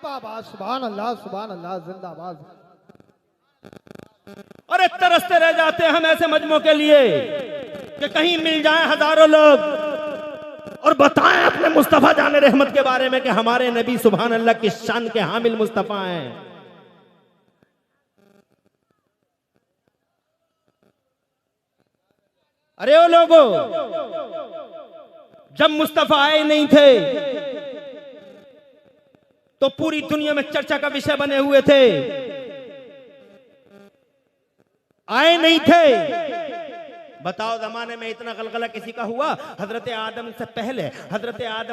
बाबा सुभान अल्लाह जिंदाबाद। अरे तरसते रह जाते हैं हम ऐसे मजमों के लिए कि कहीं मिल जाए हजारों लोग और बताएं अपने मुस्तफा जाने रहमत के बारे में कि हमारे नबी सुभान अल्लाह की शान के हामिल मुस्तफा हैं। अरे ओ लोगों, जब मुस्तफा आए नहीं थे तो पूरी दुनिया में चर्चा का विषय बने हुए थे। आए नहीं थे, बताओ जमाने में इतना गलगला किसी का हुआ? हजरत आदम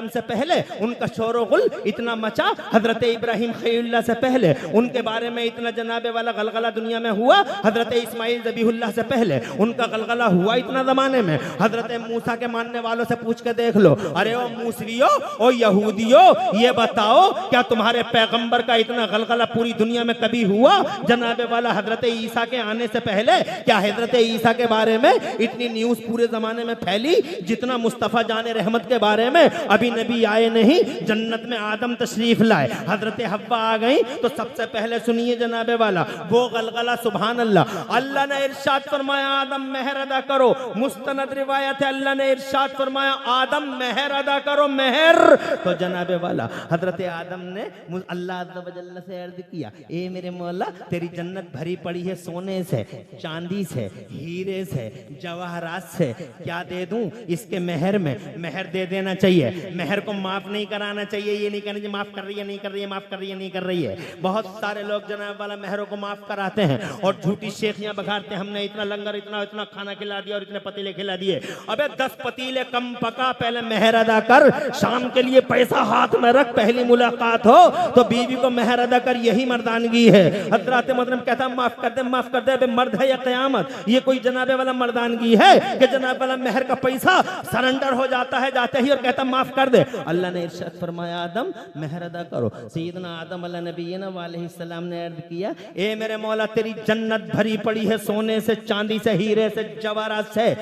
से पहले उनका शोर गुल इतना मचा। हजरत इब्राहिम खलीलुल्लाह से पहले उनके बारे में इतना जनाबे वाला गलगला दुनिया में हुआ। हजरत इस्माइल ज़बीहुल्लाह से पहले उनका गलगला हुआ इतना जमाने में। हजरत मूसा के मानने वालों से पूछ के देख लो। अरे ओ मूसवियो, ओ यहूदियो, ये बताओ क्या तुम्हारे पैगंबर का इतना गलगला पूरी दुनिया में कभी हुआ? जनाबे वाला हजरत ईसा के आने से पहले क्या हजरत ईसा के बारे में इतनी न्यूज़ पूरे जमाने में फैली जितना मुस्तफा जाने रहमत के बारे में? अभी नबी आए नहीं, जन्नत में आदम तशरीफ लाए, हजरत हव्वा आ गई, तो सबसे पहले सुनिए जनाबे वाला वो गलगला। सुभान अल्लाह, अल्लाह ने इरशाद फरमाया आदम मेहर अदा करो। मुस्तनद रिवायत है, अल्लाह ने इरशाद फरमाया आदम मेहर अदा करो, मेहर। तो जनाबे वाला हजरत आदम ने अल्लाह अज़्ज़ व जल्ल से अर्ज किया, ए मेरे मौला, तेरी जन्नत भरी पड़ी है सोने से, चांदी से, हीरे से, जवाहरात से, क्या दे दूं इसके मेहर में? मेहर दे देना चाहिए, मेहर को माफ नहीं कराना चाहिए। ये नहीं कहना चाहिए माफ कर रही है, नहीं कर रही है, माफ कर रही है, नहीं कर रही है। बहुत सारे लोग जनाब वाला मेहरों को माफ कराते हैं और झूठी शेखियां बघारते हैं, हमने इतना लंगर इतना खाना खिला दिया और इतने पतीले खिला दिए। अबे 10 पतीले कम पका, पहले मेहर अदा कर। शाम के लिए पैसा हाथ में रख, पहली मुलाकात हो तो बीवी को मेहर अदा कर, यही मर्दानगी है। हजरत मोहतरम कहता माफ कर दे, माफ कर दे। मर्द है या कयामत? ये कोई जनाबे वाला मर्दानगी है कि जनाब वाला मेहर का पैसा सरेंडर हो जाता है जाते ही और कहता माफ कर दे। अल्लाह ने इरशाद फरमाया आदम मेहर अदा करो। सैयदना आदम अला नबीना वालैहिस्सलाम ने अर्ज किया, ए मेरे मौला, तेरी जन्नत भरी पड़ी है सोने से, चांदी से, हीरे से, जवाहरात से,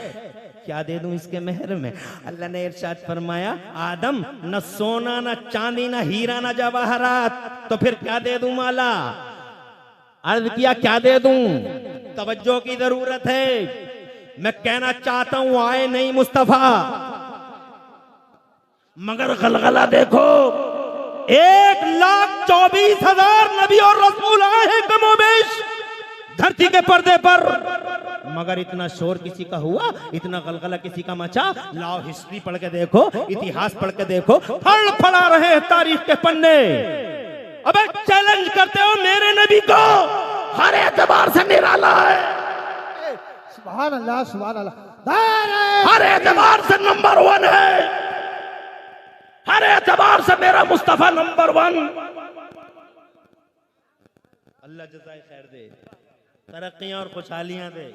क्या दे दूं इसके मेहर में? अल्लाह ने इरशाद फरमाया आदम, न सोना, न चांदी, न हीरा, न जवाहरात, तो फिर क्या दे दूं मौला? अर्ज किया क्या दे दूं? तवज्जो की जरूरत है। मैं कहना चाहता हूं आए नहीं मुस्तफा, मगर गलगला देखो। 1,24,000 नबी और रसूल आए हैं कमोबेश धरती के पर्दे पर, मगर इतना शोर किसी का हुआ, इतना गलगला किसी का मचा? लाओ हिस्ट्री पढ़ के देखो, इतिहास पढ़ के देखो, फड़फड़ा रहे हैं तारीख के पन्ने। अबे चैलेंज करते हो मेरे नबी को, हर एतबार से निराला है, सुभान अल्लाह, हर एतबार से नंबर 1 है, हर एतबार से मेरा मुस्तफा नंबर 1। अल्लाह जज़ाए खैर दे, तरक्कियां और खुशहालियां दे।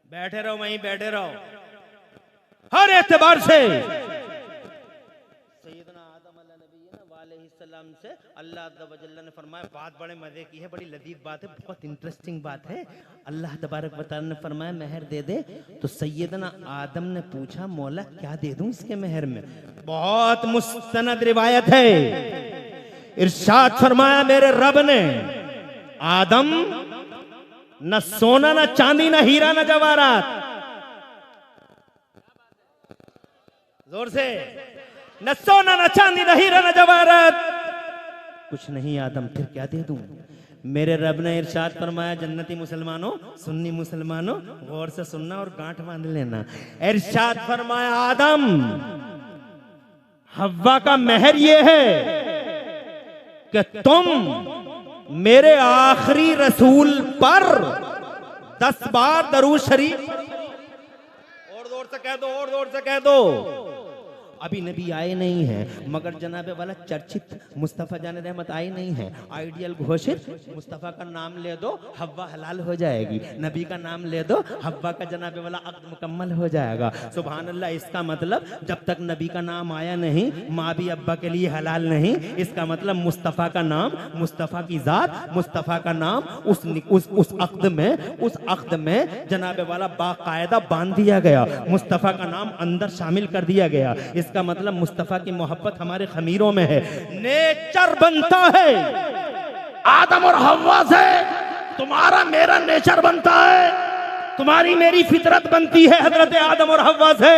बैठे रहो, वहीं बैठे रहो, हर एतबार से। सैयदना आदम अलैहिस्सलाम से अल्लाह अज़्ज़ व जल्ल ने फरमाया, बात बड़े मजे की है, बड़ी लजीज बात है, बहुत इंटरेस्टिंग बात है। अल्लाह तबारक व तआला ने फरमाया मेहर दे दे। तो सैयदना आदम ने पूछा मौला क्या दे दूं इसके मेहर में? बहुत मुस्तनद रिवायत है, इरशाद फरमाया मेरे रब ने, आदम न सोना, न चांदी, न हीरा, न जवाहरात, जोर से, न सोना, न चांदी, न हीरा, न जवाहरात, कुछ नहीं आदम, फिर क्या दे दूं? मेरे रब ने इरशाद फरमाया, जन्नती मुसलमानों, सुन्नी मुसलमानों, गौर से सुनना और गांठ बांध लेना। इरशाद फरमाया आदम, हव्वा का मेहर ये है कि तुम मेरे आखिरी रसूल पर 10 बार दरूद शरीफ, और जोर से कह दो, और जोर से कह दो। अभी नबी आए नहीं हैं, मगर जनाबे वाला चर्चित मुस्तफ़ा जाने रहमत आए नहीं हैं। आइडियल घोषित मुस्तफ़ा का नाम ले दो, हव्वा हलाल हो जाएगी। नबी का नाम ले दो, हव्वा का जनाबे वाला अक़्द मुकम्मल हो जाएगा। सुभान अल्लाह। इसका मतलब जब तक नबी का नाम आया नहीं, माँ भी अब्बा के लिए हलाल नहीं। इसका मतलब मुस्तफ़ा का नाम, मुस्तफ़ा की ज़ात, मुस्तफ़ा का नाम उस अक़्द में जनाबे वाला बाकायदा बांध दिया गया। मुस्तफ़ा का नाम अंदर शामिल कर दिया गया। इसका इसका मतलब मुस्तफा की मोहब्बत हमारे खमीरों में है। नेचर बनता है आदम और हव्वा से, तुम्हारा मेरा नेचर बनता है, तुम्हारी मेरी फितरत बनती है हजरत आदम और हव्वा से।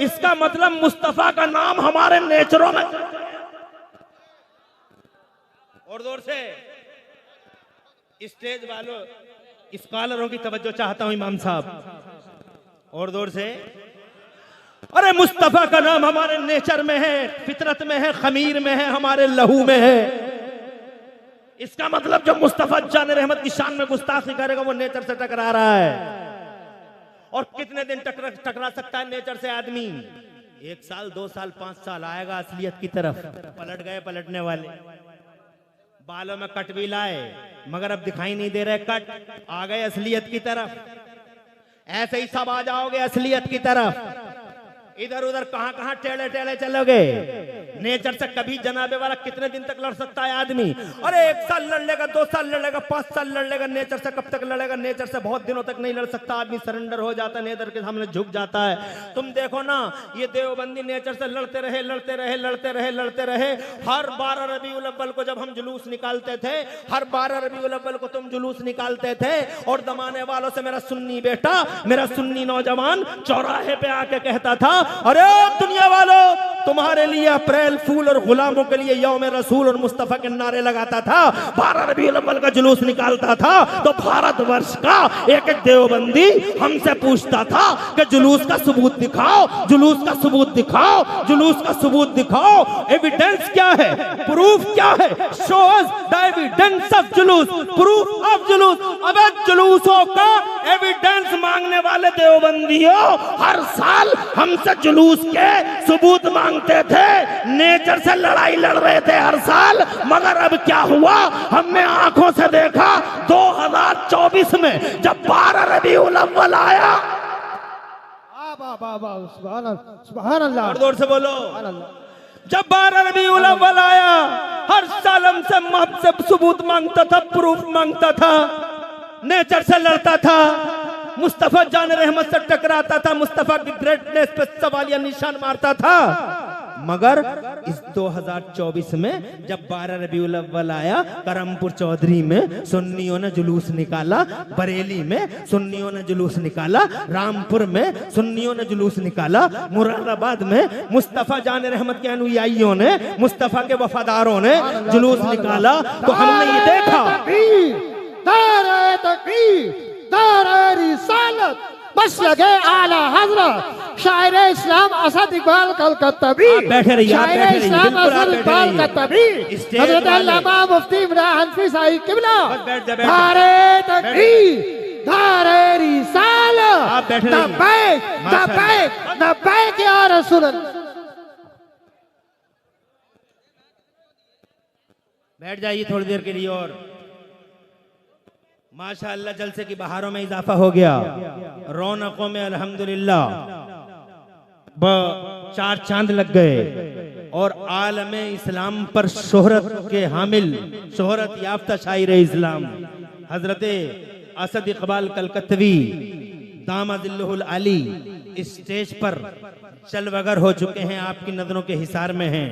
इसका मतलब मुस्तफा का नाम हमारे नेचरों में। और जोर से स्टेज वालों, स्कॉलरों की तवज्जो चाहता हूं इमाम साहब, और जोर से। अरे मुस्तफा का नाम हमारे नेचर में है, फितरत में है, खमीर में है, हमारे लहू में है। इसका मतलब जो मुस्तफा जान रहमत की शान में गुस्ताखी करेगा वो नेचर से टकरा रहा है। और कितने दिन टकरा सकता है नेचर से आदमी? 1 साल, 2 साल, 5 साल, आएगा असलियत की तरफ। पलट गए पलटने वाले, बालों में कट भी लाए मगर अब दिखाई नहीं दे रहे कट, आ गए असलियत की तरफ। ऐसे ही सब आ जाओगे असलियत की तरफ। इधर उधर कहां कहां टेढ़े टेढ़े चलोगे। नेचर से कभी जनाबे वाला कितने दिन तक लड़ सकता है आदमी? अरे 1 साल लड़ लेगा, 2 साल लड़ लेगा, 5 साल लड़ लेगा। नेचर से कब तक लड़ेगा? नेचर से बहुत दिनों तक नहीं लड़ सकता आदमी, सरेंडर हो जाता है, नेचर के सामने झुक जाता है। तुम देखो ना, ये देवबंदी नेचर से लड़ते रहे लड़ते रहे लड़ते रहे लड़ते रहे। हर 12 रबीउल अव्वल को जब हम जुलूस निकालते थे, हर 12 रबीउल अव्वल को तुम जुलूस निकालते थे, और दमाने वालों से मेरा सुन्नी बेटा, मेरा सुन्नी नौजवान चौराहे पे आके कहता था, अरे दुनिया वालों, तुम्हारे लिए अप्रैल फूल और गुलामों के लिए यौम रसूल और मुस्तफा के नारे लगाता था। 12 रबीउल अव्वल का जुलूस निकालता था तो भारतवर्ष का एक एक देवबंदी हमसे पूछता था कि जुलूस का सबूत दिखाओ, जुलूस का सबूत दिखाओ, जुलूस का सबूत दिखाओ। एविडेंस क्या है? प्रूफ क्या है? Show us the evidence of जुलूस, प्रूफ ऑफ जुलूस। अबे जुलूसों का एविडेंस मांगने वाले देवबंदियों हर साल हमसे जुलूस के सबूत मांगते थे। नेचर से लड़ाई लड़ रहे थे हर साल, मगर अब क्या हुआ? हमने आंखों से देखा 2024 में जब 12 रबीउल अव्वल आया। सुभान अल्लाह, और जोर से बोलो। सुभान अल्लाह। जब 12 रबीउल अव्वल आया, हर साल हमसे सबूत मांगता था, प्रूफ मांगता था, नेचर से लड़ता था, मुस्तफा जान रहमत से टकराता था, मुस्तफा की ग्रेटनेस पे सवालिया निशान मारता था। मगर इस 2024 में जब 12 रबीउल अव्वल आया, करमपुर चौधरी में सुन्नियों ने जुलूस निकाला, बरेली में सुन्नियों ने जुलूस निकाला, रामपुर में सुन्नियों ने जुलूस निकाला, मुरादाबाद में मुस्तफा जान रहमत के अनुयायियों ने, मुस्तफा के वफादारों ने जुलूस निकाला। तो हमने ये देखा, नारे तकबीर, नारे रिसालत, बस लगे आला हजरत शायर इस्लाम असद इकबाल कलकत्तावी। बैठे रहिए, आप बैठे शायर रहिए, इस्लाम बिल्कुल आप असद बैठे इकबाल रहिए। कलकत्तावी, स्टेज हजरत वाले। अल्लामा मुफ्ती इमरान हनफी साहिब किबला। बस बैठ जा, बैठ जा। नारे तकबीर, नारे रिसालत, आप बैठे रहिए। लब्बैक लब्बैक लब्बैक या रसूल अल्लाह। बैठ जाइए थोड़ी देर के लिए। और माशाअल्लाह जलसे की बहारों में इजाफा हो गया, रौनकों में अल्हम्दुलिल्लाह 4 चांद लग गए, और आलम इस्लाम पर शोहरत के हामिल, शोहरत याफ्ता शायर इस्लाम हजरत असद इकबाल कलकत्तवी दामदिल्लुहुल अली इस स्टेज पर चलवगर हो चुके हैं, आपकी नजरों के हिसार में हैं।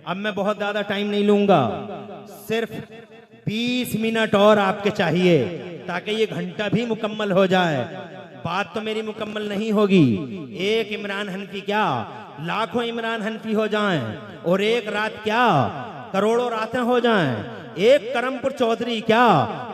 अब मैं बहुत ज्यादा टाइम नहीं लूंगा, सिर्फ 20 मिनट और आपके चाहिए ताकि ये घंटा भी मुकम्मल हो जाए। बात तो मेरी मुकम्मल नहीं होगी। एक इमरान हनफी क्या, लाखों इमरान हनफी हो जाएं, और एक रात क्या, करोड़ों रातें हो जाएं। एक करमपुर चौधरी क्या,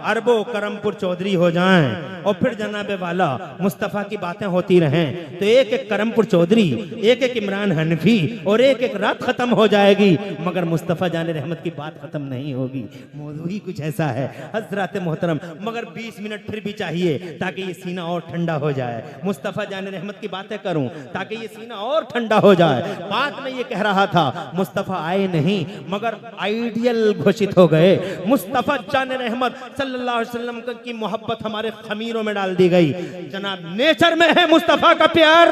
अरबों करमपुर चौधरी हो जाएं, और फिर जनाबे वाला मुस्तफा की बातें होती रहें। तो एक एक करमपुर चौधरी, एक एक इमरान हनफी, और एक एक रात खत्म हो जाएगी, मगर मुस्तफा जाने रहमत की बात खत्म नहीं होगी। मौजू ही कुछ ऐसा है हजरत मोहतरम। मगर 20 मिनट फिर भी चाहिए ताकि ये सीना और ठंडा हो जाए। मुस्तफा जाने रहमत की बातें करूं ताकि ये सीना और ठंडा हो जाए। बात में ये कह रहा था, मुस्तफा आए नहीं मगर आइडियल घोषित हो गए। मुस्तफा जान रहमत सल्लल्लाहु अलैहि वसल्लम की मोहब्बत हमारे खमीरों में डाल दी गई। जनाब नेचर में है मुस्तफा का प्यार।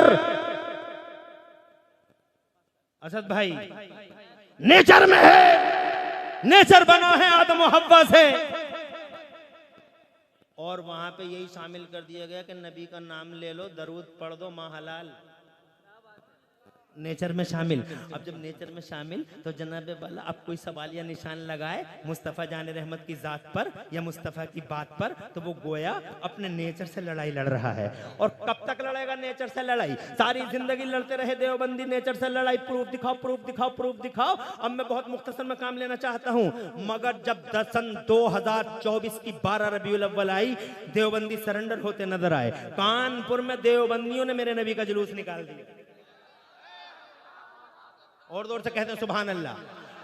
असद भाई नेचर में है, नेचर बना है आदम और हव्वा से। और वहां पे यही शामिल कर दिया गया कि नबी का नाम ले लो, दरूद पढ़ दो, माँ हलाल। नेचर में शामिल। अब जब नेचर में शामिल तो जनाबे वाला अब कोई सवाल या निशान लगाए मुस्तफ़ा जान रहमत की ज़ात पर या मुस्तफ़ा की बात पर, तो वो गोया अपने नेचर से लड़ाई लड़ रहा है। और कब तक लड़ेगा नेचर से लड़ाई? सारी जिंदगी लड़ते रहे देवबंदी नेचर से लड़ाई, प्रूफ दिखाओ, प्रूफ दिखाओ, प्रूफ दिखाओ। अब मैं बहुत मुख्तसर में काम लेना चाहता हूँ, मगर जब सन 2024 की 12 रबीउल अव्वल आई, देवबंदी सरेंडर होते नजर आए। कानपुर में देवबंदियों ने मेरे नबी का जुलूस निकाल दिया, और जोर से कहते हैं सुभान अल्लाह।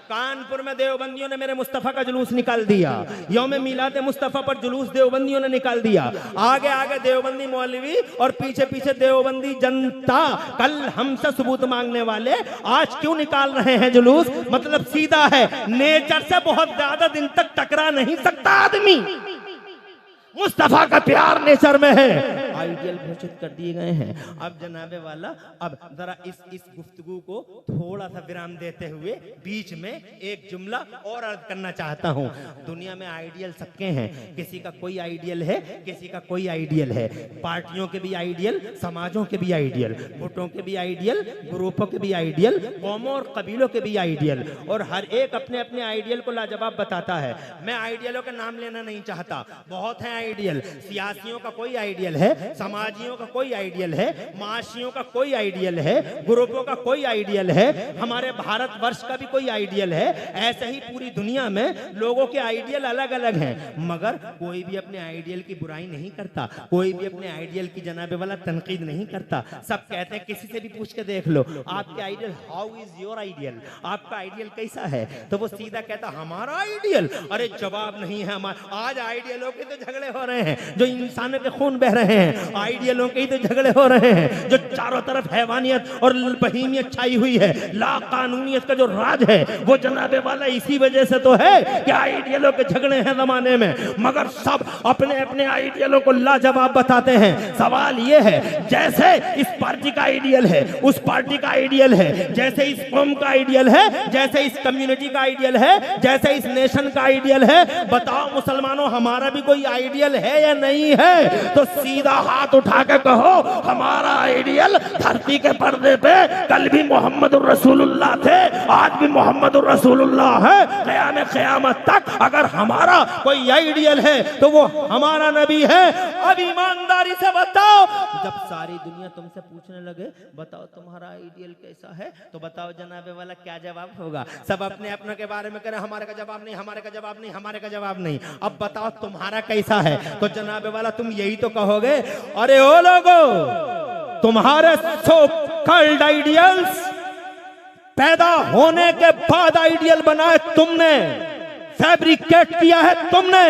कानपुर में देवबंदियों ने मेरे मुस्तफ़ा का जुलूस निकाल दिया। यौम मिलाद मुस्तफ़ा पर जुलूस देवबंदियों ने निकाल दिया। आगे आगे देवबंदी मौलवी और पीछे पीछे देवबंदी जनता। कल हमसे सबूत मांगने वाले आज क्यों निकाल रहे हैं जुलूस? मतलब सीधा है, नेचर से बहुत ज्यादा दिन तक टकरा नहीं सकता आदमी। मुस्तफ़ा का प्यार नेचर में है। आइडियल घोषित कर दिए गए हैं। अब जनाबे वाला, अब जरा इस गुफ्तगू को थोड़ा सा विराम देते हुए बीच में एक जुमला और अर्ज करना चाहता हूँ। दुनिया में आइडियल सबके हैं, किसी का कोई आइडियल है, किसी का कोई आइडियल है। पार्टियों के भी आइडियल, समाजों के भी आइडियल, गुटों के भी आइडियल, ग्रुपों के भी आइडियल, कौमों और कबीलों के भी आइडियल, और हर एक अपने अपने आइडियल को लाजवाब बताता है। मैं आइडियलों के नाम लेना नहीं चाहता, बहुत हैं आइडियल। सियासियों का कोई आइडियल है, समाजियों का कोई आइडियल है, माशियों का कोई आइडियल है, ग्रुपों का कोई आइडियल है, हमारे भारतवर्ष का भी कोई आइडियल है। ऐसे ही पूरी दुनिया में लोगों के आइडियल अलग अलग हैं, मगर कोई भी अपने आइडियल की बुराई नहीं करता, कोई भी अपने आइडियल की जनाबे वाला तनकीद नहीं करता। सब कहते हैं, किसी से भी पूछ के देख लो आपके ideal, how is your ideal, आपका आइडियल कैसा है, तो वो सीधा कहता हमारा आइडियल। अरे जवाब नहीं है हमारा। आज आइडियलों के तो झगड़े हो रहे हैं, जो इंसानों के खून बह रहे हैं, आइडियलों के ही तो झगड़े हो रहे हैं। जो चारों तरफ हैवानियत और बहीमियत छाई हुई है, ला कानूनियत का जो राज है, वो जनाबे वाला इसी वजह से तो है कि आइडियलों के झगड़े हैं जमाने में। मगर सब अपने अपने आइडियलों को लाजवाब बताते हैं। सवाल ये है, जैसे इस पार्टी का आइडियल है, उस पार्टी का आइडियल है, जैसे इस कौम का आइडियल है, जैसे इस कम्युनिटी का आइडियल है, जैसे इस नेशन का आइडियल है, बताओ मुसलमानों हमारा भी कोई आइडियल है या नहीं है? तो सीधा हाथ उठा के कहो हमारा आइडियल धरती के पर्दे पे कल भी मोहम्मद रसूलुल्लाह थे, आज भी मोहम्मद रसूलुल्लाह है, क़याम क़यामत तक। अगर हमारा कोई आइडियल है तो वो हमारा नबी है। अब ईमानदारी से बताओ, जब सारी दुनिया तुमसे पूछने लगे बताओ तुम्हारा आइडियल कैसा है, तो बताओ जनाबे वाला क्या जवाब होगा? सब अपने अपने के बारे में कह रहे हमारे का जवाब नहीं, हमारे का जवाब नहीं, हमारे का जवाब नहीं। अब बताओ तुम्हारा कैसा है, तो जनाबे वाला तुम यही तो कहोगे, अरे ओ लोगो तुम्हारे सो कॉल्ड आइडियल्स पैदा होने के बाद आइडियल बनाए तुमने, फैब्रिकेट किया है तुमने,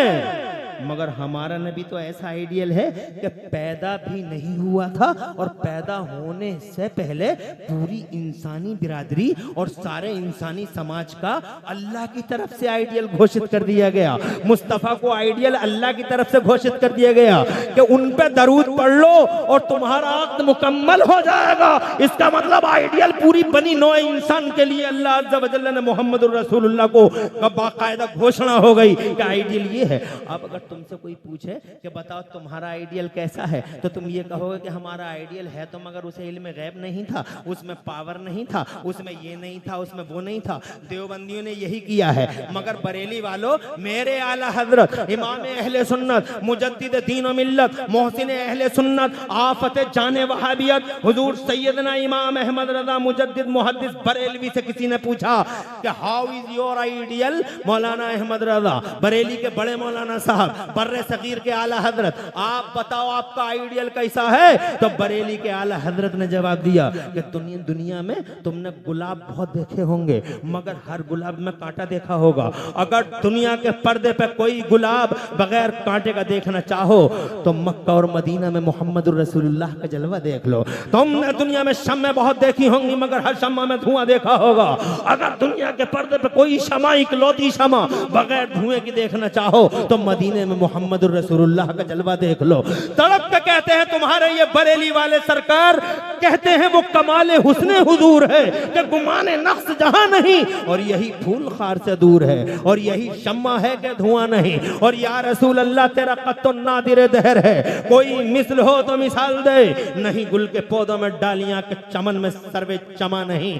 मगर हमारा नबी तो ऐसा आइडियल है कि पैदा भी नहीं हुआ था और पैदा होने से पहले पूरी इंसानी बिरादरी और सारे इंसानी समाज का अल्लाह की तरफ से आइडियल घोषित कर दिया गया। मुस्तफ़ा को आइडियल अल्लाह की तरफ से घोषित कर दिया गया कि उन पे दरूद पढ़ लो और तुम्हारा अक़्द मुकम्मल हो जाएगा। इसका मतलब आइडियल पूरी बनी नौ इंसान के लिए अल्लाह अज़्ज़ा व जल्ल ने मोहम्मद रसूलुल्लाह को बाकायदा घोषणा हो गई कि आइडियल ये है। अब अगर तुमसे कोई पूछे कि बताओ तुम्हारा आइडियल कैसा है, तो तुम ये कहोगे कि हमारा आइडियल है तो मगर उसे इल्म गैब नहीं था, उसमें पावर नहीं था, उसमें ये नहीं था, उसमें वो नहीं था। देवबंदियों ने यही किया है। मगर बरेली वालों, मेरे आला हजरत इमाम अहले सुन्नत मुजद्दिद दीन व मिल्लत मोहसिन अहले सुन्नत आफत जाने वहाबियत हुजूर सैयदना इमाम अहमद रजा मुजद्दिद मुहद्दिस बरेलवी से किसी ने पूछा कि हाउ इज योर आइडियल? मौलाना अहमद रजा बरेली के बड़े मौलाना साहब बर्रे सगीर के आला हजरत, आप बताओ आपका आइडियल कैसा है? तो बरेली के आला हजरत ने जवाब दिया कि दुनिया में तुमने गुलाब बहुत देखे होंगे मगर हर गुलाब में कांटा देखा होगा। अगर दुनिया के पर्दे पे कोई गुलाब बगैर कांटे का देखना चाहो तो मक्का और मदीना में मोहम्मद रसूलुल्लाह का जलवा देख लो। तुमने दुनिया में शम्में बहुत देखी होंगी मगर हर शम्मा में धुआं देखा होगा। अगर दुनिया के पर्दे पे कोई शमा, इकलौती शमा बगैर धुएं की देखना चाहो तो मदीने सीने में मोहम्मद रसूलुल्लाह का जलवा देख लो। तड़प के कहते हैं तुम्हारे ये बरेली वाले सरकार, कहते हैं वो कमाले हुस्ने हुजूर है कि गुमाने नक्श जहां नहीं, और यही फूल खार से दूर है, और यही शम्मा है कि धुआं नहीं। और या रसूल अल्लाह तेरा कत्तो नादिर दहर है, कोई मिसल हो तो मिसाल दे, नहीं गुल के पौधों में डालियां के चमन में सर्वे चमा नहीं।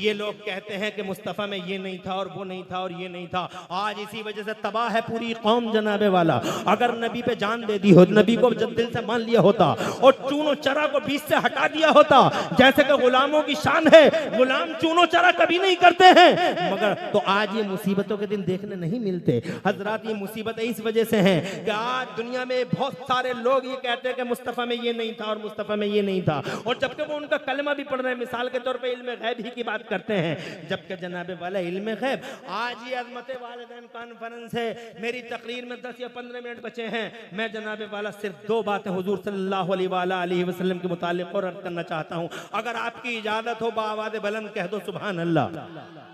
ये लोग कहते हैं कि मुस्तफ़ा में ये नहीं था और वो नहीं था और ये नहीं था। आज इसी वजह से तबाह है पूरी कौम जनाबे वाला। अगर नबी पे जान दे दी हो, नबी को जब दिल से मान लिया होता और चूनो चरा को बीच से हटा दिया होता, जैसे कि गुलामों की शान है, गुलाम चूनो चरा कभी नहीं करते हैं, मगर तो आज ये मुसीबतों के दिन देखने नहीं मिलते। हजरात ये मुसीबतें इस वजह से हैं कि आज दुनिया में बहुत सारे लोग ये कहते हैं कि मुस्तफ़ा में ये नहीं था और मुस्तफ़ा में ये नहीं था, और जबकि वो उनका कलमा भी पढ़ रहे हैं। मिसाल के तौर पे इल्म गैब ही की बात करते हैं, जबकि जनाबे वाला इल्म गैब। आज ये अज़मत वालिदैन कॉन्फ्रेंस है, मेरी तकरीर में 10 या 15 मिनट बचे हैं। मैं जनाबे वाला सिर्फ 2 बातें हुजूर सल्लल्लाहु अलैहि वसल्लम के मुतालिक और अर्ज करना चाहता हूँ। अगर आपकी इजाजत हो बाआवाज़ बुलंद कह दो सुभान अल्लाह।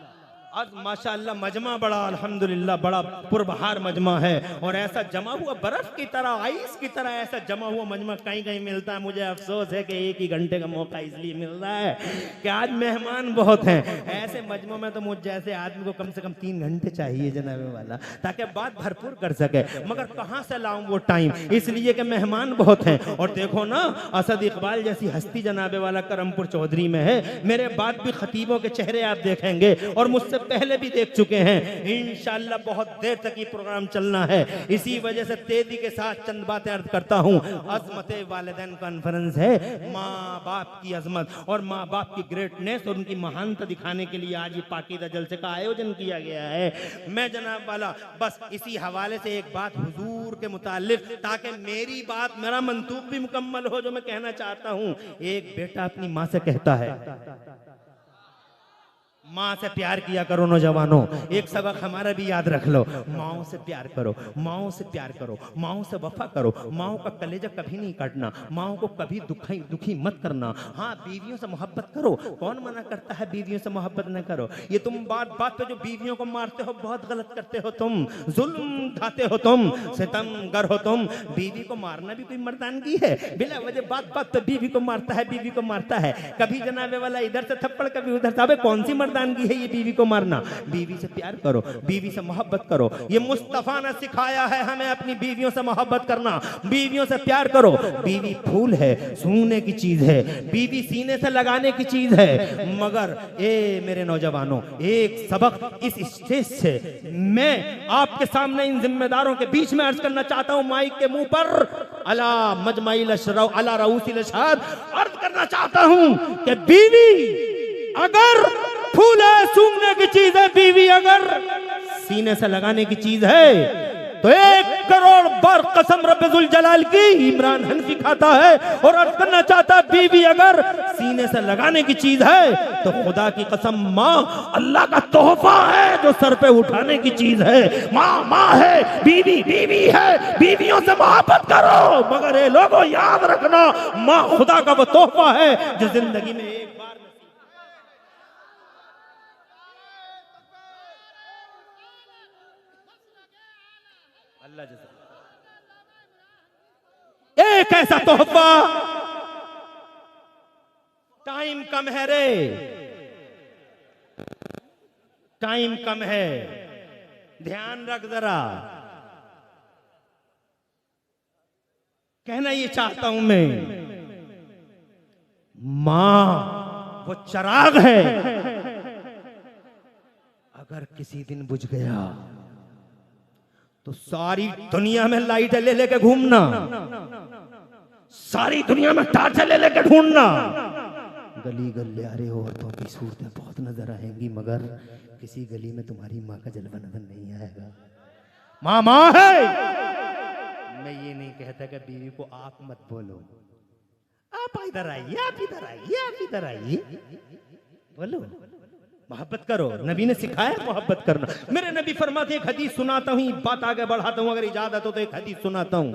आज माशाअल्लाह मजमा बड़ा अल्हम्दुलिल्लाह बड़ा पुरबहार मजमा है, और ऐसा जमा हुआ बर्फ की तरह, आइस की तरह ऐसा जमा हुआ मजमा कहीं कहीं मिलता है। मुझे अफसोस है कि 1 ही घंटे का मौका इसलिए मिल रहा है कि आज मेहमान बहुत हैं। ऐसे मजमों में तो मुझ जैसे आदमी को कम से कम 3 घंटे चाहिए जनाबे वाला, ताकि बात भरपूर कर सके। मगर कहाँ से लाऊं वो टाइम, इसलिए कि मेहमान बहुत हैं। और देखो ना, असद इकबाल जैसी हस्ती जनाबे वाला करमपुर चौधरी में है। मेरे बाद भी खतीबों के चेहरे आप देखेंगे, और मुझसे पहले भी देख चुके हैं। इंशाअल्लाह बहुत देर तक ये प्रोग्राम चलना है, इसी वजह से तेजी के साथ चंद बातें अर्ज करता हूँ। अज़मत वालिदैन कॉन्फ्रेंस है, माँ बाप की अजमत और माँ बाप की ग्रेटनेस और उनकी महानता दिखाने के लिए आज ये पाकीज़ा जलसे का आयोजन किया गया है। मैं जनाब वाला बस इसी हवाले से एक बात हुजूर के मुतालिक, ताकि मेरी बात, मेरा मंतूब भी मुकम्मल हो, जो मैं कहना चाहता हूँ। एक बेटा अपनी माँ से कहता है, माँ से प्यार किया करो नौजवानों। एक सबक हमारा भी याद रख लो, माओ से प्यार करो, माओ से प्यार करो, माओ से वफा करो, माओ का कलेजा कभी नहीं काटना, माओ को कभी दुखी मत करना। हाँ, बीवियों से मोहब्बत करो, कौन मना करता है बीवियों से मोहब्बत न करो। ये तुम बात बात पे जो बीवियों को मारते हो बहुत गलत करते हो, तुम जुल्म ढाते हो, तुम सितमगर हो। तुम बीवी को मारना भी कोई मर्दानगी है? बिना वजह बात बात पे बीवी को मारता है, बीवी को मारता है। कभी जनाबे वाला इधर से थप्पड़, कभी उधर से। अबे कौन सी मर्दानगी है ये बीवी को मारना? बीवी से प्यार करो, बीवी से मोहब्बत करो। ये मुस्तफा ने सिखाया है हमें अपनी बीवियों से मोहब्बत करना, बीवियों से प्यार करो। बीवी फूल है, सूंघने की चीज है, बीवी सीने से लगाने की चीज है। मगर ए मेरे नौजवानों, एक सबक इस स्टेज से मैं आपके सामने इन जिम्मेदारों के बीच में अर्ज करना चाहता हूं, माइक के मुंह पर अला मजमाइल अशरफ अला रऊसिल अशहाद अर्ज करना चाहता हूं कि बीवी अगर फूल है, सूंघने की चीज है, बीवी अगर सीने से लगाने की चीज है, तो 1 करोड़ बार कसम रब्बे जुल जलाल की इमरान हनफी खाता है और अर्ज करना चाहता है, बीवी अगर सीने से लगाने की चीज है तो खुदा की कसम माँ अल्लाह का तोहफा है जो सर पे उठाने की चीज है। माँ माँ है, बीवी बीवी है, बीवियों से मोहब्बत करो। मगर ये लोगों याद रखना, माँ खुदा का वो तोहफा है जो जिंदगी में एक बार एक ऐसा तोहफा। टाइम कम है रे, टाइम कम है, ध्यान रख जरा। कहना ये चाहता हूं मैं, मां वो चिराग है, अगर किसी दिन बुझ गया तो सारी दुनिया में लाइट ले लेके घूमना, सारी दुनिया में टार्च ले लेके ढूंढना। गली गलियारे औरतों की सूरतें बहुत नजर आएंगी, मगर किसी गली में तुम्हारी माँ का जलवा नजर नहीं आएगा। माँ माँ है। मैं ये नहीं कहता कि बीवी को आप मत बोलो, आप इधर आइए, आप इधर आइए, आप इधर आइए, बोलो, मोहब्बत करो। नबी ने सिखाया मोहब्बत करना। मेरे नबी फरमाते, एक हदीस सुनाता हूँ, बात आगे बढ़ाता हूँ, अगर इजाजत हो तो एक हदीस सुनाता हूँ।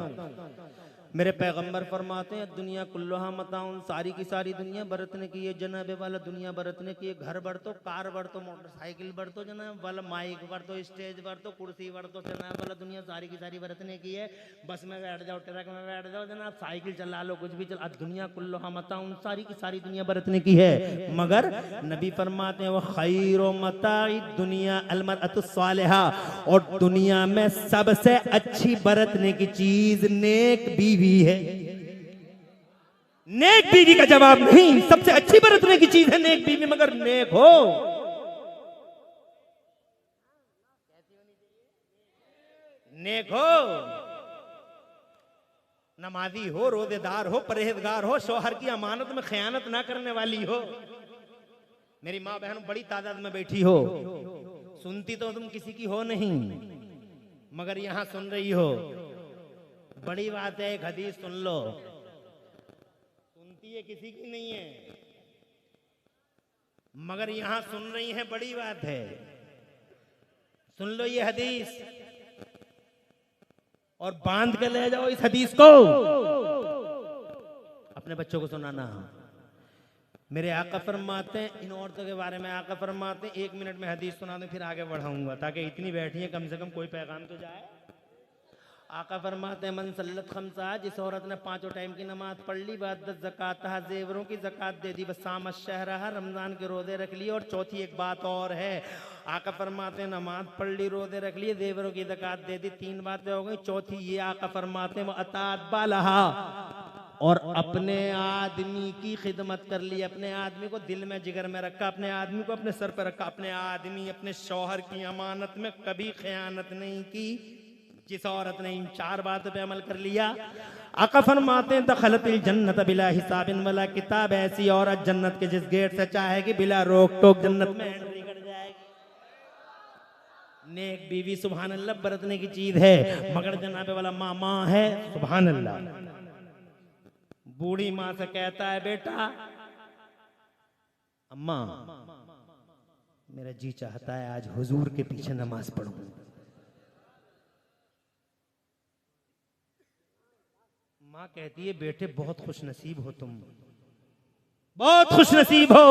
मेरे पैगंबर फरमाते हैं दुनिया कुल्लोहा मताउन, सारी की सारी दुनिया बरतने की है जनाबे वाला, दुनिया बरतने की है। घर बढ़ तो, कार बढ़ तो, मोटरसाइकिल बढ़ तो जनाब वाला, माइक बढ़ तो, स्टेज बढ़ तो, कुर्सी बढ़ तो जनाब वाला, दुनिया सारी की सारी बरतने की है। बस में बैठ जाओ, ट्रक में बैठ जाओ जनाब, साइकिल चला लो, कुछ भी चला, दुनिया कुल्लोहा मताउन, सारी की सारी दुनिया बरतने की है। मगर नबी फरमाते हैं वह खैरो मताई दुनिया अलमरअतुस सालिहा, और दुनिया में सबसे अच्छी बरतने की चीज नेक बीवी है। नेक बीवी का जवाब नहीं, सबसे अच्छी बरतने की चीज है नेक बीवी, मगर नेक हो। नेक हो, नमाजी हो, रोजेदार हो, परहेजगार हो, शौहर की अमानत में खयानत ना करने वाली हो। मेरी माँ बहन बड़ी तादाद में बैठी हो, सुनती तो तुम किसी की हो नहीं, मगर यहां सुन रही हो, बड़ी बात है। एक हदीस सुन लो, सुनती है किसी की नहीं है, मगर यहां सुन रही है, बड़ी बात है। सुन लो ये हदीस और बांध के ले जाओ इस हदीस को, अपने बच्चों को सुनाना। मेरे आका फरमाते हैं, इन औरतों के बारे में आका फरमाते हैं, 1 मिनट में हदीस सुना दूं फिर आगे बढ़ाऊंगा, ताकि इतनी बैठी है कम से कम कोई पैगाम तो जाए। आका फरमाते हैं मन सल्लत खमसा, जिस औरत ने 5 टाइम की नमाज पढ़ ली, बाद ज़कात जेवरों की ज़कात दे दी, बस सामत शहरहा, रमजान के रोजे रख लिए। और चौथी एक बात और है, आका फरमाते हैं नमाज पढ़ ली, रोजे रख लिए, जेवरों की ज़कात दे दी, 3 बातें हो गई। चौथी ये आका फरमाते हैं वो अतात बालहा, और अपने आदमी की खिदमत कर ली, अपने आदमी को दिल में जिगर में रखा, अपने आदमी को अपने सर पर रखा, अपने आदमी अपने शौहर की अमानत में कभी खयानत नहीं की। जिस औरत ने इन 4 बातों पे अमल कर लिया, आका फरमाते हैं दखलतिल जन्नत बिला हिसाबिन वला किताब, ऐसी औरत जन्नत के जिस गेट से चाहेगी बिला रोक टोक जन्नत में एंट्री कर जाएगी। नेक बीवी सुभान अल्लाह बरतने की चीज है, मगर जनाबे वाला माँ है, सुभान अल्लाह। बूढ़ी माँ से कहता है बेटा अम्मा मेरा जी चाहता है आज हुजूर के पीछे नमाज पढ़ूं। माँ कहती है बेटे बहुत खुश नसीब हो तुम, बहुत खुश नसीब हो,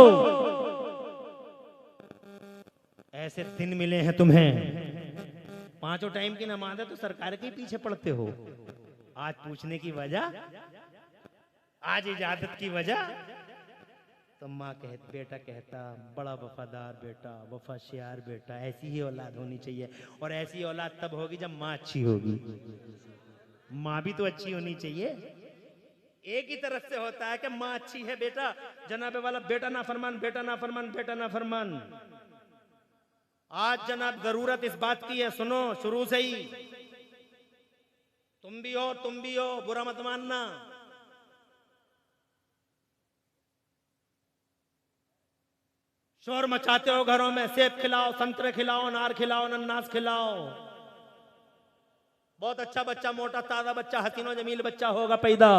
ऐसे दिन मिले हैं तुम्हें। 5 टाइम की नमाज है तो सरकार के पीछे पढ़ते हो। आज पूछने की वजह, आज इजाजत की वजह, तो माँ बेटा कहता बड़ा वफादार बेटा, वफाशियार बेटा, ऐसी ही औलाद होनी चाहिए। और ऐसी औलाद तब होगी जब माँ अच्छी होगी। माँ भी तो अच्छी होनी चाहिए। एक ही तरफ से होता है कि माँ अच्छी है, बेटा जनाबे वाला बेटा ना फरमान, बेटा ना फरमान, बेटा ना फरमान। आज जनाब जरूरत इस बात की है, सुनो शुरू से ही, तुम भी हो, बुरा मत मानना। शोर मचाते हो घरों में, सेब खिलाओ, संतरे खिलाओ, अनार खिलाओ, अनानास खिलाओ। बहुत अच्छा बच्चा, मोटा ताजा बच्चा, हसीनो जमील बच्चा होगा पैदा।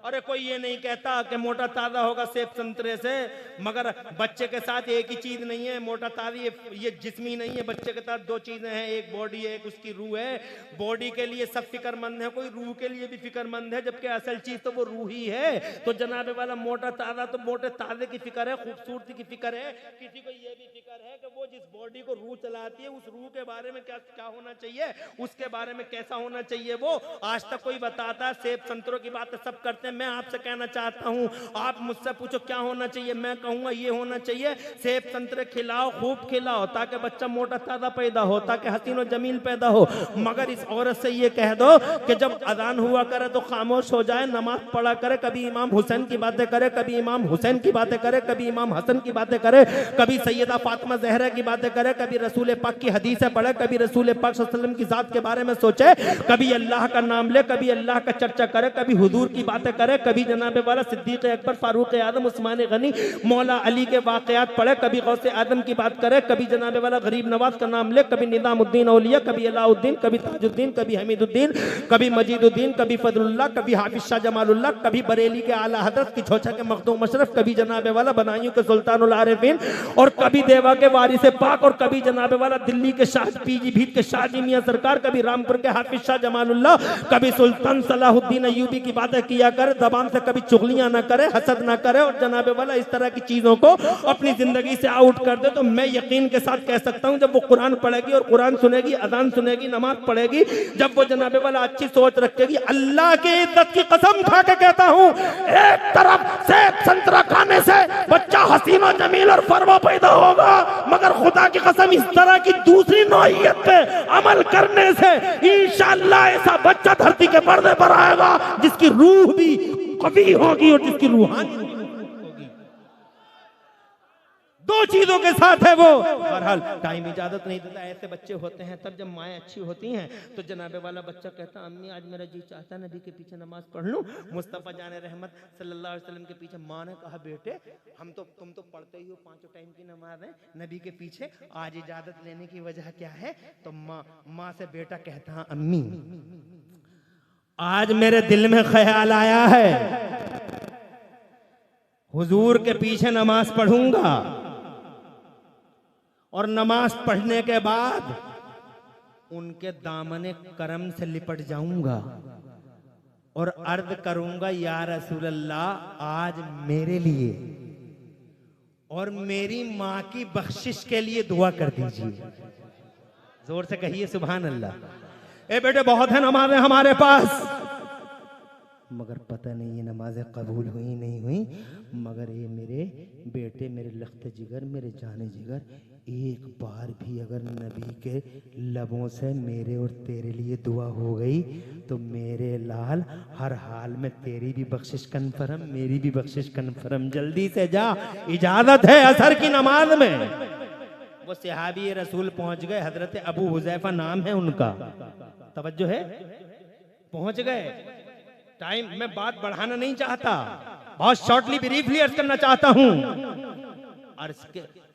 अरे कोई ये नहीं कहता कि मोटा ताजा होगा सेब संतरे से, मगर बच्चे के साथ एक ही चीज नहीं है। मोटा ताजा ये जिस्मी नहीं है, बच्चे के साथ 2 चीजें हैं, एक बॉडी है, एक उसकी रूह है। बॉडी के लिए सब फिक्रमंद है, कोई रूह के लिए भी फिक्रमंद है, जबकि असल चीज तो वो रूह ही है। तो जनाबे वाला मोटा ताजा तो मोटे ताजे की फिक्र है, खूबसूरती की फिक्र है। किसी को ये भी फिक्र है कि वो जिस बॉडी को रूह चलाती है, उस रूह के बारे में क्या होना चाहिए, उसके बारे में कैसा होना चाहिए। वो आज तक कोई बताता है? सेब संतरों की बातें सब करते हैं। मैं आपसे कहना चाहता हूं, आप मुझसे पूछो क्या होना चाहिए, मैं कहूंगा ये होना चाहिए, सेब संतरे खिलाओ, खूब खिलाओ, ताकि बच्चा मोटा ताजा पैदा हो, ताकि हसीन और जमील पैदा हो। मगर इस औरत से ये कह दो कि जब अजान हुआ करे तो खामोश हो जाए, नमाज पढ़ा करे, कभी इमाम हुसैन की बातें करे, कभी इमाम हुसैन की बातें करे, कभी इमाम हसन की बातें करे, कभी सैयदा फातिमा ज़हरा की बातें करे, कभी रसूल पाक की हदीसें पढ़े, कभी रसूल पाक सल्लल्लाहु अलैहि वसल्लम की जात के बारे में सोचे, कभी अल्लाह का नाम ले, कभी अल्लाह का चर्चा करे, कभी हुजूर की बातें करे, करे, कभी जनाबे वाला सिद्दीक अकबर, फारूक आजम, उस्मान गनी, मौला अली के वाकयात पढ़े, कभी गौसे आदम की बात करे, कभी जनाबे वाला गरीब नवाज का नाम ले, कभी निजामुद्दीन औलिया, कभी अलाउद्दीन, कभी ताजुद्दीन, कभी हमीदुद्दीन, कभी मजीदुद्दीन, कभी फजलुल्लाह, कभी हाफिज शाह जमालुल्लाह, कभी बरेली के आला हजरत की छोचा के मखदूम मशरफ, कभी जनाबे वाला बनाइयों के सुल्तानुल आरिफीन, और कभी देवा के वारिस पाक, और कभी जनाबे वाला दिल्ली के शाह पीलीभीत के शाहजी मियां सरकार, कभी रामपुर के हाफिज शाह जमालुल्लाह, कभी सुल्तान सलाहुद्दीन अय्यूबी की बातें किया करे, जबान से कभी चुगलियां ना करे, हसद ना करे, और जनाबे वाला इस तरह की चीजों को अपनी जिंदगी से आउट कर दे। तो मैं यकीन के साथ कह सकता हूं, जब वो कुरान पढ़ेगी और कुरान सुनेगी, अजान सुनेगी, नमाज पढ़ेगी, जब वो जनाबे वाला अच्छी सोच रखेगी, अल्लाह की इज्जत की कसम खा के कहता हूं, एक तरफ से संतरा खाने से बच्चा हसीन और जमील और फरमा पैदा होगा, मगर खुदा की कसम इस तरह की दूसरी नौइयत पे अमल करने से इंशाअल्लाह ऐसा बच्चा धरती के पर्दे पर आएगा जिसकी रूह भी कभी होगी और जिसकी रूहानी होगी। दो चीजों के साथ है वो। बहरहाल टाइम इजाजत नहीं देता, ऐसे बच्चे होते हैं तब जब माएँ अच्छी होती हैं तो जनाबे वाला बच्चा कहता, अम्मी आज मेरा जी चाहता है नबी के पीछे नमाज पढ़ लूं। मुस्तफ़ा जाने रहमत सल्लल्लाहु अलैहि वसल्लम के पीछे माँ ने कहा, बेटे तुम तो पढ़ते ही हो 5 टाइम की नमाज है नबी के पीछे, आज इजाजत लेने की वजह क्या है? तो माँ से बेटा कहता, अम्मी आज मेरे दिल में ख्याल आया है, हुजूर के पीछे नमाज पढ़ूंगा और नमाज पढ़ने के बाद उनके दामने करम से लिपट जाऊंगा और अर्ज करूंगा, या रसूल अल्लाह आज मेरे लिए और मेरी माँ की बख्शिश के लिए दुआ कर दीजिए। जोर से कहिए सुभान अल्लाह। ए बेटे, बहुत है नमाजें हमारे पास, मगर पता नहीं ये नमाजें कबूल हुई नहीं हुई, मगर ये मेरे बेटे, मेरे लख्त जिगर, मेरे जाने जिगर, एक बार भी अगर नबी के लबों से मेरे और तेरे लिए दुआ हो गई तो मेरे लाल हर हाल में तेरी भी बख्शिश कन्फर्म, मेरी भी बख्शिश कन्फर्म। जल्दी से जा, इजाजत है असर की नमाज में। वो सहाबी रसूल पहुंच गए, हजरत अबू हुजैफा नाम है उनका, तवज्जो है, पहुंच गए। टाइम मैं बात बढ़ाना नहीं चाहता, बहुत शॉर्टली ब्रीफली अर्ज करना चाहता हूं।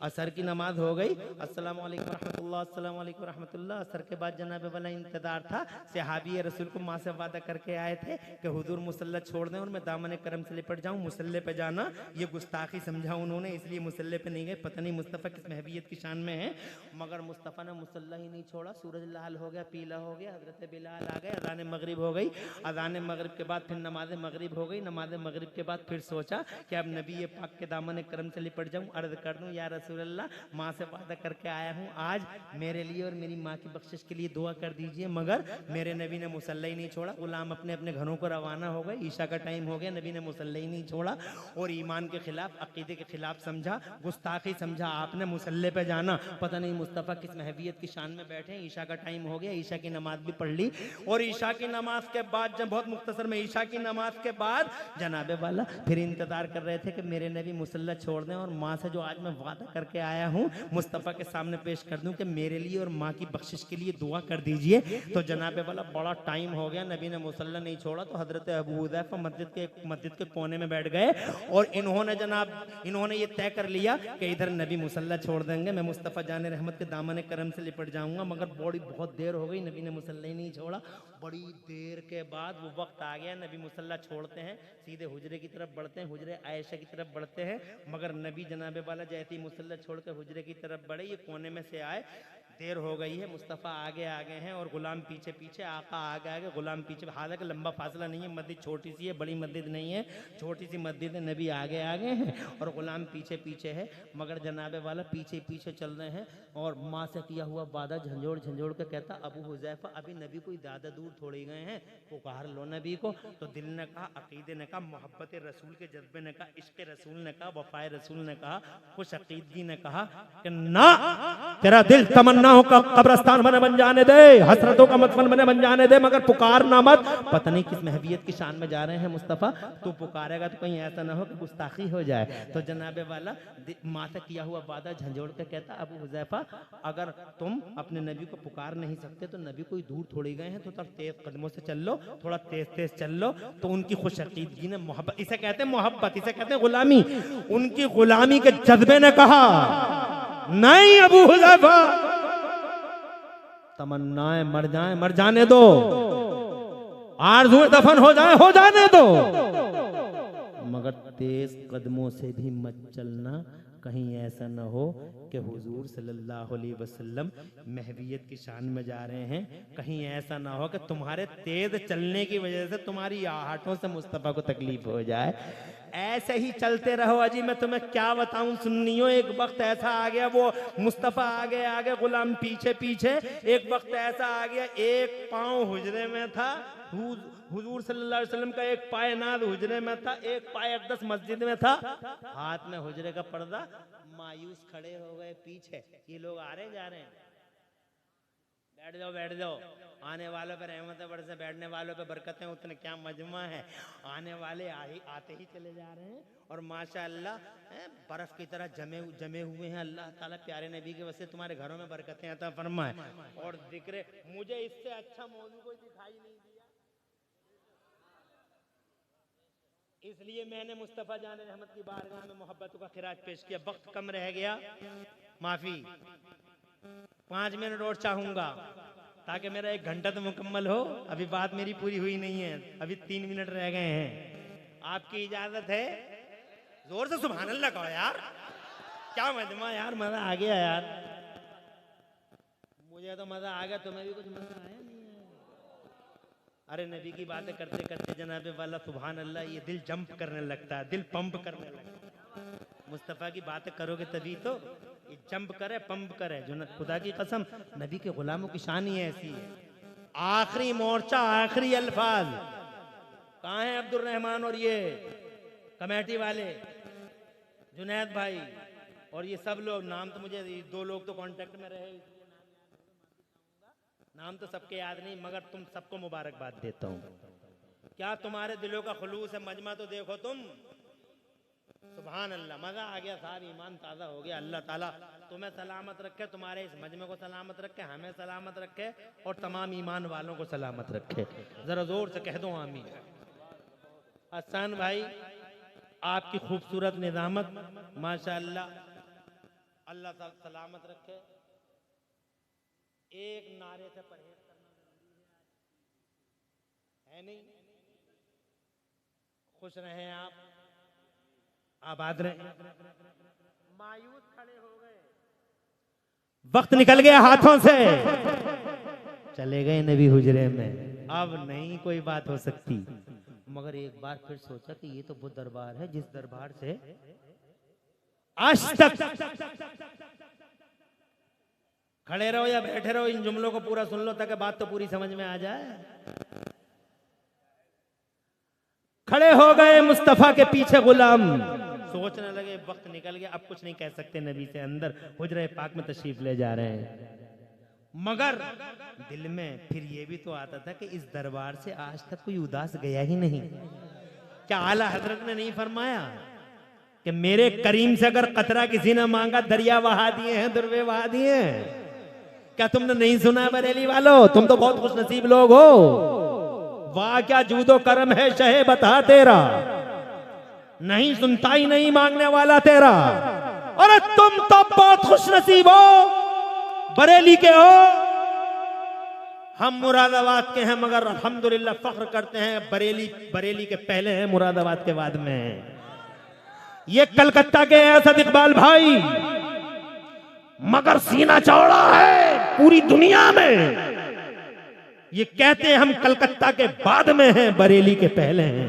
असर की नमाज हो गई, अस्सलामु अलैकुम रहमतुल्लाह, अस्सलामु अलैकुम रहमतुल्लाह। असर के बाद जनाबे वाला इंतजार था, सहाबी रसूल को माँ से वादा करके आए थे कि हुजूर मुसल्ला छोड़ दें और मैं दामन करम से लिपट जाऊं। मुसल्ले पे जाना ये गुस्ताखी समझा उन्होंने, इसलिए मुसल्ले पे नहीं गए। पता नहीं मुस्तफ़ा किस महबीयत की शान में है, मगर मुस्तफ़ा ने मुसल्ला ही नहीं छोड़ा। सूरज लाल हो गया, पीला हो गया, हजरत बिलाल आ गए, अज़ान मगरिब हो गई। अज़ान मगरिब के बाद फिर नमाज मगरिब हो गई। नमाज मगरिब के बाद फिर सोचा कि अब नबी पाक के दामन करम से लिपट जाऊं, अर्ज कर दूं, या रसूल अल्लाह माँ से वादा करके आया हूँ, आज मेरे लिए और मेरी माँ की बख्शिश के लिए दुआ कर दीजिए। मगर मेरे नबी ने मुसल्ला ही नहीं छोड़ा। गुलाम अपने अपने घरों को रवाना हो गए, ईशा का टाइम हो गया, नबी ने मुसल्ला ही नहीं छोड़ा और ईमान के खिलाफ, अकीदे के खिलाफ समझा, गुस्ताखी समझा आपने मुसल्ले पे जाना। पता नहीं मुस्तफ़ा किस महबीयत की शान में बैठे। ईशा का टाइम हो गया, ईशा की नमाज भी पढ़ ली और ईशा की नमाज के बाद, जब बहुत मुख्तसर में, ईशा की नमाज के बाद जनाबे वाला फिर इंतजार कर रहे थे कि मेरे नबी मुसल्ला छोड़ दें और माँ से जो आज मैं वादा करके आया हूँ मुस्तफ़ा के सामने पेश कर दूं कि मेरे लिए और माँ की बख्शिश के लिए दुआ कर दीजिए। तो जनाबे वाला बड़ा टाइम हो गया, नबी ने मुसल्ला नहीं छोड़ा। तो हजरत अबू हुज़ैफा मस्जिद के कोने में बैठ गए और इन्होंने ये तय कर लिया कि इधर नबी मुसल्ला छोड़ देंगे, मैं मुस्तफ़ा जाने रहमत के दामन करम से लिपट जाऊंगा। मगर बहुत देर हो गई, नबी ने मुसल्ला ही नहीं छोड़ा। बड़ी देर के बाद वो वक्त आ गया, नबी मुसल्ला छोड़ते हैं, सीधे हुजरे की तरफ बढ़ते हैं, हुजरे आयशा की तरफ बढ़ते हैं। मगर नबी जनाबे वाला जैसे ही मुसल्ला छोड़ के हुजरे की तरफ बढ़े, ये कोने में से आए। देर हो गई है, मुस्तफ़ा आगे आगे हैं और गुलाम पीछे पीछे, आका आगे आगे, गुलाम पीछे। हालांकि लंबा फासला नहीं है, मस्जिद छोटी सी है, बड़ी मस्जिद नहीं है, छोटी सी मस्जिद है। नबी आगे आगे हैं और गुलाम पीछे पीछे है। मगर जनाबे वाला पीछे पीछे चल रहे हैं और माँ से किया हुआ वादा झंझोड़ झंझोड़ के कहता, अबू हुज़ैफा अभी नबी कोई ज़्यादा दूर थोड़ी गए हैं, पुकार लो नबी को। तो दिल ने कहा, अकीदे ने कहा, मोहब्बत रसूल के जज्बे ने कहा, इश्क रसूल ने कहा, वफ़ाए रसूल ने कहा, खुश अकीदगी ने कहा कि ना, तेरा दिल तमन्ना गुनाहों का कब्रिस्तान बन जाने दे, हसरतों का मदफन बन जाने दे, मगर पुकारना मत। पता नहीं किस महवियत की शान में जा रहे हैं मुस्तफ़ा, तो पुकारेगा तो कहीं ऐसा ना हो कि गुस्ताखी हो जाए। तो जनाबे वाला माँ से किया हुआ वादा झंझोड़ के कहता, अबू हुज़ैफा अगर तुम अपने नबी को पुकार नहीं सकते तो नबी कोई दूर थोड़ी गए हैं, तो थोड़ा तेज कदमों से चल लो, थोड़ा तेज तेज चल लो। तो उनकी खुशअकीदगी ने मोहब्बत, इसे कहते हैं मोहब्बत, इसे कहते हैं गुलामी, उनकी गुलामी के जज्बे ने कहा नहीं अबू हुज़ैफा, तमन्नाएं मर जाने दो, आरज़ूएं दफन हो जाने दो, मगर तेज कदमों से भी मत चलना, कहीं ऐसा न हो कि हुजूर सल्लल्लाहु अलैहि वसल्लम महवियत की शान में जा रहे हैं, कहीं ऐसा ना हो कि तुम्हारे तेज चलने की वजह से तुम्हारी आहटों से मुस्तफ़ा को तकलीफ हो जाए। ऐसे ही चलते रहो। अजी मैं तुम्हें क्या बताऊं सुन्नियों, एक वक्त ऐसा आ गया, वो मुस्तफ़ा आगे गुलाम पीछे पीछे, एक वक्त ऐसा आ गया एक पाँव हुजरे में था, हुजूर सल्लल्लाहु अलैहि वसल्लम का एक पाय नाद हुजरे में था, एक पाय अक़दस मस्जिद में था, हाथ में हुजरे का पर्दा, मायूस खड़े हो गए पीछे, ये लोग आ रहे जा रहे हैं, बैठ जाओ, आने वालों पे रहमतें बरसे, बैठने वालों पे बरकतें उतने, क्या मजमा है, आने वाले आते ही चले जा रहे हैं, और माशाअल्लाह बर्फ की तरह जमे हुए हैं। अल्लाह ताला प्यारे नबी के वजह से तुम्हारे घरों में बरकतें अता फरमाए। और जिक्र, मुझे इससे अच्छा मौजू कोई दिखाई नहीं दिया, इसलिए मैंने मुस्तफ़ा जान रहमत की बारगाह में मोहब्बत का खिराज पेश किया। वक्त कम रह गया, माफी, 5 मिनट और चाहूंगा ताकि मेरा 1 घंटा तो मुकम्मल हो। अभी बात मेरी पूरी हुई नहीं है, अभी 3 मिनट रह गए हैं, आपकी इजाजत है? जोर से सुभान अल्लाह कहो यार, क्या मजमा यार, मजा आ गया यार, मुझे तो मजा आ गया, तुम्हें भी कुछ मजा आया नहीं है? अरे नबी की बातें करते करते जनाबे वाला सुभान अल्लाह, ये दिल जंप करने लगता है, दिल पंप करने लगता है। मुस्तफ़ा की बातें करोगे तभी तो ये जंप करे, पंप करे। जो खुदा की कसम, नबी के गुलामों की शान ही ऐसी है। आखिरी मोर्चा, आखिरी अल्फाज, कहाँ है अब्दुल रहमान और ये कमेटी वाले, जुनैद भाई और ये सब लोग? नाम तो मुझे 2 लोग तो कांटेक्ट में रहे, नाम तो सबके याद नहीं, मगर तुम सबको मुबारकबाद देता हूँ। क्या तुम्हारे दिलों का खुलूस है, मजमा तो देखो तुम, सुभान अल्लाह, मजा आ गया साहब, ईमान ताज़ा हो गया। अल्लाह ताला तुम्हें सलामत रखे, तुम्हारे इस मजमे को सलामत रखे, हमें सलामत रखे और तमाम ईमान वालों को सलामत रखे। जरा जोर से कह दो आमीन। हसन भाई, आपकी खूबसूरत निजामत माशाअल्लाह, अल्लाह ताला सलामत रखे। एक नारे से परहेज करना है नहीं? खुश रहें आप, आबाद रहे। मायूस खड़े हो गए, वक्त निकल गया हाथों से, चले गए नबी हुजरे में, अब नहीं कोई बात हो सकती। मगर एक बार फिर सोचा कि ये तो वो दरबार है जिस दरबार से आज तक, खड़े रहो या बैठे रहो, इन जुमलों को पूरा सुन लो ताकि बात तो पूरी समझ में आ जाए। खड़े हो गए मुस्तफा के पीछे गुलाम, सोचने लगे वक्त निकल गया, अब कुछ नहीं कह सकते नबी से, अंदर हुजरे पाक में तशरीफ ले जा रहे हैं। मगर दिल में फिर ये भी तो आता था कि इस दरबार से आज तक कोई उदास गया ही नहीं। क्या आला हजरत ने नहीं फरमाया कि मेरे करीम से अगर कतरा किसी ने मांगा, दरिया बहा दिए हैं, दुर्वे बहा दिए हैं? क्या तुमने नहीं सुना बरेली वालों? तुम तो बहुत खुश नसीब लोग हो, वाह क्या जूदो करम है शहे बता तेरा, नहीं सुनता ही नहीं मांगने वाला तेरा। अरे तुम तो बहुत खुश नसीब हो, बरेली के हो, हम मुरादाबाद के हैं, मगर अल्हम्दुलिल्लाह फख्र करते हैं बरेली के पहले हैं, मुरादाबाद के बाद में। ये कलकत्ता के असद इकबाल भाई, मगर सीना चौड़ा है पूरी दुनिया में, ये कहते हैं हम कलकत्ता के बाद में हैं, बरेली के पहले हैं।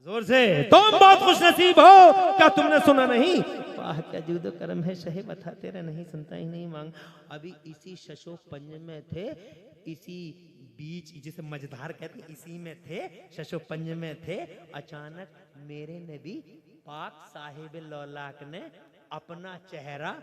जोर से, तुम बहुत खुश नसीब हो, क्या तुमने सुना नहीं? वाह क्या जूदो करम है शहे बता तेरा, नहीं सुनता ही नहीं मांग। अभी इसी शशो पंज में थे, इसी बीच जिसे मझधार कहते हैं, इसी में थे, शशो पंज में थे। अचानक मेरे नबी पाक साहिब लौलाक ने अपना चेहरा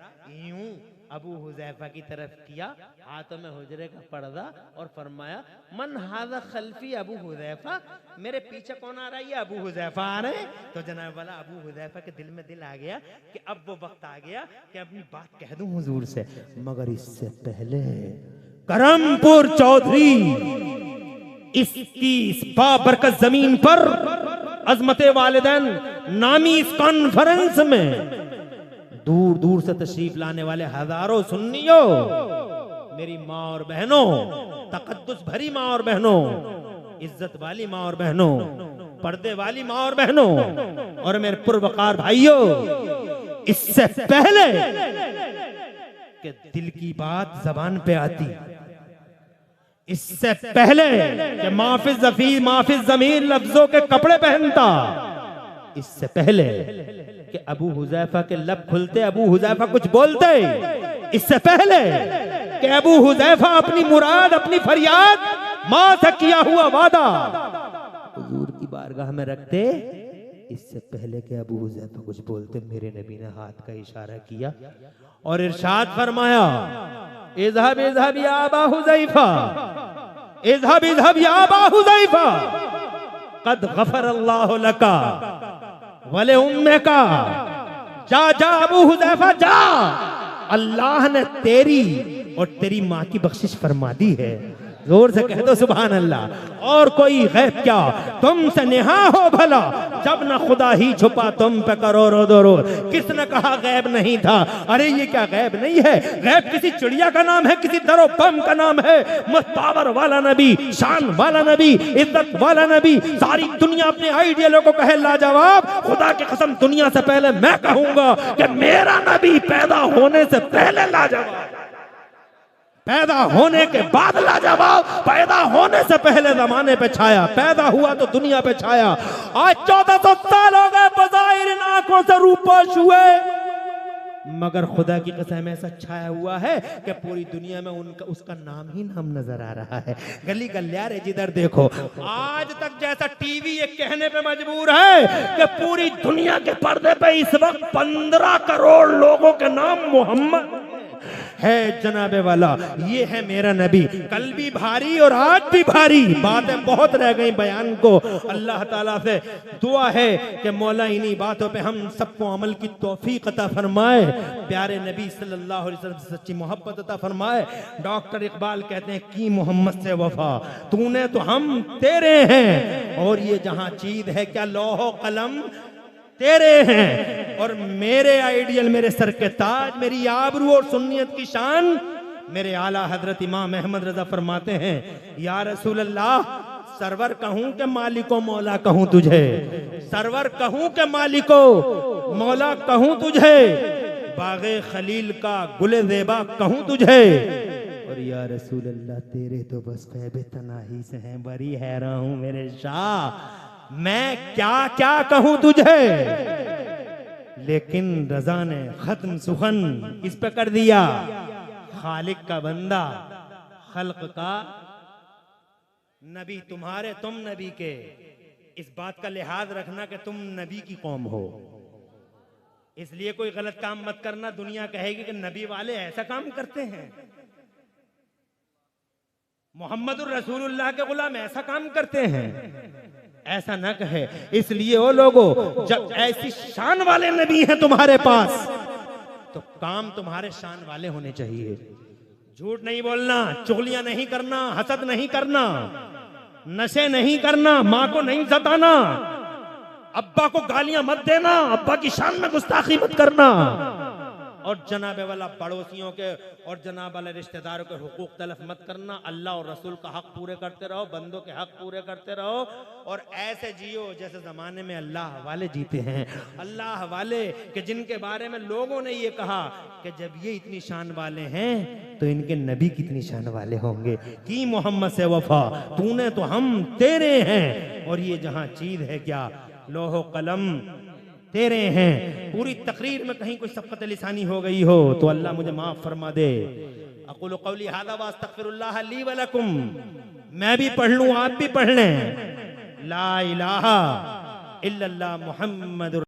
यूं अबू हुजैफा की तरफ किया, हाथों में हुजरे का पर्दा, और फरमाया मन हादा खल्फी अबू हुजैफा, मेरे पीछे कौन आ रहा है? ये अबू हुजैफा आ रहे हैं। तो जनाब वाला अबू हुजैफा के दिल में दिल आ गया कि अब वो वक्त आ गया कि अपनी बात कह दूं हुजूर से, मगर इससे पहले करमपुर चौधरी इसकी इस बाबरकत जमीन पर अजमत वालिदैन नामी इस कॉन्फ्रेंस में दूर दूर से तशरीफ लाने वाले हजारों सुन्नियों, मेरी माँ और बहनों, तकद्दुस भरी माँ और बहनों, इज्जत वाली माँ और बहनों, पर्दे वाली माँ और बहनों, और मेरे पुरवकार भाइयों, इससे पहले कि दिल की बात जबान पे आती, इससे पहले कि माफिज जमीन लफ्जों के कपड़े पहनता, इससे पहले कि अबू हुजैफा के लब खुलते, अबू हुजैफा कुछ बोलते, इससे पहले कि अबू हुजैफा अपनी मुराद, अपनी फरियाद, मां से किया हुआ वादा हुजूर की बारगाह में रखते, इससे पहले कि अबू हुजैफा कुछ बोलते, मेरे नबी ने हाथ का इशारा किया और इरशाद फरमाया, इज़हब इज़हब या अबा हुजैफा, इज़हब इज़हब या अबा हुजैफा, कद गफर अल्लाहु लका वले उम्मे का, जा जा अबू हुजैफा जा, अल्लाह ने तेरी और तेरी माँ की बख्शिश फरमा दी है। जोर से कह दो सुभान अल्लाह। और कोई गैब क्या तुमसे नेहा हो भला, जब न खुदा ही छुपा तुम पे करो रोदो रोज। किसने कहा गैब नहीं था? अरे ये क्या गैब नहीं है, गैब किसी चिड़िया का नाम है, किसी दरो बम का नाम है। पावर वाला नबी, शान वाला नबी, इज्जत वाला नबी, सारी दुनिया अपने आइडियलों को कहे लाजवाब। खुदा की कसम दुनिया से पहले मैं कहूंगा कि मेरा नबी पैदा होने से पहले लाजवाब, पैदा होने के बाद लाजवाब, पैदा होने से पहले जमाने पे छाया, पैदा हुआ तो दुनिया पे छाया। आज 1400 साल हो गए बज़ाहिर इन आंखों से रूपोश हुए, मगर खुदा की कसम ऐसा छाया हुआ है कि पूरी दुनिया में उनका उसका नाम ही नाम नजर आ रहा है। गली गलियारे जिधर देखो, आज तक जैसा टीवी ये कहने पे मजबूर है कि पूरी दुनिया के पर्दे पे इस वक्त 15 करोड़ लोगों के नाम मोहम्मद है जनाबे वाला। ये है मेरा नबी। कल भी भारी और आज भी भारी, बातें बहुत रह गई बयान को। अल्लाह ताला से दुआ है कि मौला इन्हीं बातों पे हम सबको अमल की तौफीक अता फरमाए, प्यारे नबी सल्लल्लाहु अलैहि वसल्लम से सच्ची मोहब्बत अता फरमाए। डॉक्टर इकबाल कहते हैं की मोहम्मद से वफा, तूने तो हम तेरे हैं, और ये जहां चीज है क्या लौहो कलम तेरे हैं, और मेरे आइडियल, मेरे सर के ताज, मेरी आबरू और सुन्नियत की शान, मेरे आला हजरत इमाम अहमद रजा फरमाते हैं, या रसूल अल्लाह, सरवर कहूं के मालिको मौला कहूं तुझे, सरवर कहूं के मालिको मौला कहूं तुझे, बागे खलील का गुले ज़ेबा कहूं तुझे, और या रसूल अल्लाह तेरे तो बस ग़ैब तनाही से हैं, बड़ी हैरान हूं मेरे शाह, मैं क्या क्या कहूं तुझे। लेकिन रजा ने खत्म सुखन इस पे कर दिया, खालिक का बंदा, खल्क का नबी, तुम्हारे तुम नबी के, इस बात का लिहाज रखना कि तुम नबी की कौम हो, इसलिए कोई गलत काम मत करना। दुनिया कहेगी कि नबी वाले ऐसा काम करते हैं, मोहम्मदुर रसूलुल्लाह के गुलाम ऐसा काम करते हैं, ऐसा न कहे। इसलिए वो लोगों, जब ऐसी शान वाले नबी हैं तुम्हारे पास, तो काम तुम्हारे शान वाले होने चाहिए। झूठ नहीं बोलना, चुगलियां नहीं करना, हसद नहीं करना, नशे नहीं करना, माँ को नहीं सताना, अब्बा को गालियां मत देना, अब्बा की शान में गुस्ताखी मत करना, और जनाबे वाला पड़ोसियों के और जनाब वाले रिश्तेदारों के हुकूक तलफ मत करना। अल्लाह और रसूल का हक पूरे करते रहो, बंदों के हक पूरे करते रहो, और ऐसे जियो जैसे जमाने में अल्लाह वाले जीते हैं। अल्लाह वाले कि जिनके बारे में लोगों ने ये कहा कि जब ये इतनी शान वाले हैं तो इनके नबी कितनी शान वाले होंगे। की मोहम्मद से वफा, तूने तो हम तेरे हैं, और ये जहां चीज है क्या लोहो कलम तेरे हैं। पूरी तकरीर में कहीं कोई सबकत लिसानी हो गई हो तो अल्लाह मुझे माफ फरमा दे। अक़ूलु क़ौली हाज़ा व अस्तग़फ़िरुल्लाह ली व लकुम, मैं भी पढ़ लूं आप भी पढ़ लें। ला इलाहा इल्लल्लाह मुहम्मदुर